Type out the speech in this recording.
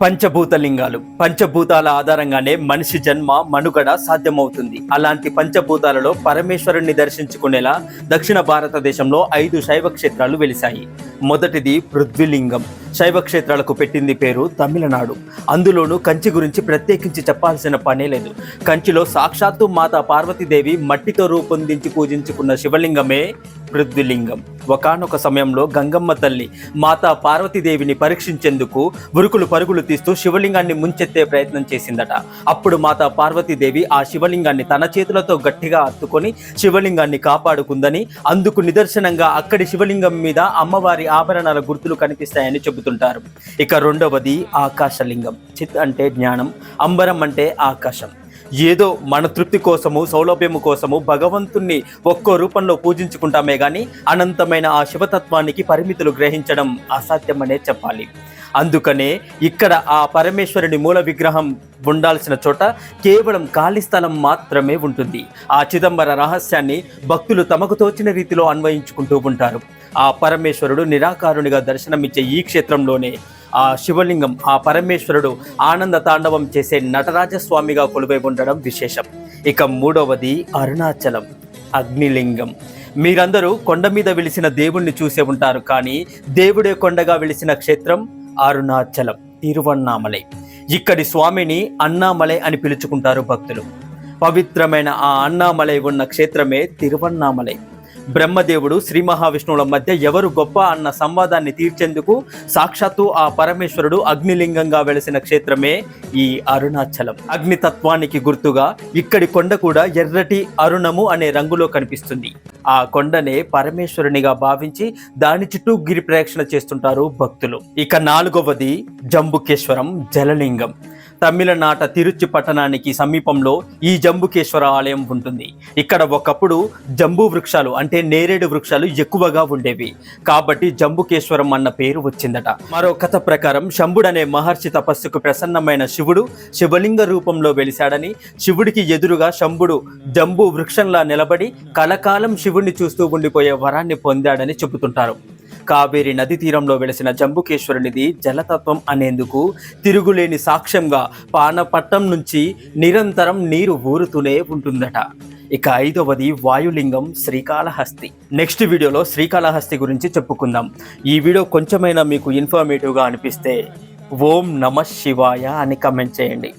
పంచభూతలింగాలు పంచభూతాల ఆధారంగానే మనిషి జన్మ మనుగడ సాధ్యమవుతుంది. అలాంటి పంచభూతాలలో పరమేశ్వరుణ్ణి దర్శించుకునేలా దక్షిణ భారతదేశంలో 5 శైవ క్షేత్రాలు వెలిశాయి. మొదటిది పృథ్వీలింగం. శైవ క్షేత్రాలకు పెట్టింది పేరు తమిళనాడు. అందులోనూ కంచి గురించి ప్రత్యేకించి చెప్పాల్సిన పనే లేదు. కంచిలో సాక్షాత్తు మాతా పార్వతీదేవి మట్టితో రూపొందించి పూజించుకున్న శివలింగమే పృథ్వీలింగం. ఒకానొక సమయంలో గంగమ్మ తల్లి మాతా పార్వతీదేవిని పరీక్షించేందుకు ఉరుకులు పరుగులు తీస్తూ శివలింగాన్ని ముంచెత్తే ప్రయత్నం చేసిందట. అప్పుడు మాతా పార్వతీదేవి ఆ శివలింగాన్ని తన చేతులతో గట్టిగా హత్తుకొని శివలింగాన్ని కాపాడుకుందని, అందుకు నిదర్శనంగా అక్కడి శివలింగం మీద అమ్మవారి ఆభరణాల గుర్తులు కనిపిస్తాయని చెబుతుంటారు. ఇక రెండవది ఆకాశలింగం. చిత్ అంటే జ్ఞానం, అంబరం అంటే ఆకాశం. ఏదో మన తృప్తి కోసము, సౌలభ్యము కోసము భగవంతుణ్ణి ఒక్కో రూపంలో పూజించుకుంటామే కానీ అనంతమైన ఆ శివతత్వానికి పరిమితులు గ్రహించడం అసాధ్యమనే చెప్పాలి. అందుకనే ఇక్కడ ఆ పరమేశ్వరుని మూల విగ్రహం ఉండాల్సిన చోట కేవలం ఖాళీ స్థలం మాత్రమే ఉంటుంది. ఆ చిదంబర రహస్యాన్ని భక్తులు తమకు తోచిన రీతిలో అన్వయించుకుంటూ ఉంటారు. ఆ పరమేశ్వరుడు నిరాకారునిగా దర్శనమిచ్చే ఈ క్షేత్రంలోనే ఆ శివలింగం, ఆ పరమేశ్వరుడు ఆనంద తాండవం చేసే నటరాజస్వామిగా కొలువై ఉండడం విశేషం. ఇక మూడవది అరుణాచలం, అగ్నిలింగం. మీరందరూ కొండ మీద వెలిసిన దేవుణ్ణి చూసే ఉంటారు, కానీ దేవుడే కొండగా వెలిసిన క్షేత్రం అరుణాచలం, తిరువన్నామలై. ఇక్కడి స్వామిని అన్నామలై అని పిలుచుకుంటారు భక్తులు. పవిత్రమైన ఆ అన్నామలై ఉన్న క్షేత్రమే తిరువన్నామలై. బ్రహ్మదేవుడు శ్రీ మహావిష్ణువుల మధ్య ఎవరు గొప్ప అన్న సంవాదాన్ని తీర్చేందుకు సాక్షాత్తు ఆ పరమేశ్వరుడు అగ్నిలింగంగా వెలిసిన క్షేత్రమే ఈ అరుణాచలం. అగ్నితత్వానికి గుర్తుగా ఇక్కడి కొండ కూడా ఎర్రటి అరుణము అనే రంగులో కనిపిస్తుంది. ఆ కొండనే పరమేశ్వరునిగా భావించి దాని చుట్టూ గిరి ప్రదక్షిణ చేస్తుంటారు భక్తులు. ఇక నాలుగవది జంబుకేశ్వరం, జలలింగం. తమిళనాట తిరుచి పట్టణానికి సమీపంలో ఈ జంబుకేశ్వర ఆలయం ఉంటుంది. ఇక్కడ ఒకప్పుడు జంబూ వృక్షాలు అంటే నేరేడు వృక్షాలు ఎక్కువగా ఉండేవి, కాబట్టి జంబుకేశ్వరం అన్న పేరు వచ్చిందట. మరో కథ ప్రకారం శంభుడనే మహర్షి తపస్సుకు ప్రసన్నమైన శివుడు శివలింగ రూపంలో వెలిశాడని, శివుడికి ఎదురుగా శంభుడు జంబూ వృక్షంలా నిలబడి కలకాలం శివుణ్ణి చూస్తూ ఉండిపోయే వరాన్ని పొందాడని చెబుతుంటారు. కావేరి నది తీరంలో వెలిసిన జంబుకేశ్వరునిది జలతత్వం అనేందుకు తిరుగులేని సాక్ష్యంగా పానపట్టం నుంచి నిరంతరం నీరు ఊరుతూనే ఉంటుందట. ఇక ఐదవది వాయులింగం, శ్రీకాళహస్తి. నెక్స్ట్ వీడియోలో శ్రీకాళహస్తి గురించి చెప్పుకుందాం. ఈ వీడియో కొంచెమైనా మీకు ఇన్ఫర్మేటివ్గా అనిపిస్తే ఓం నమః శివాయ అని కమెంట్ చేయండి.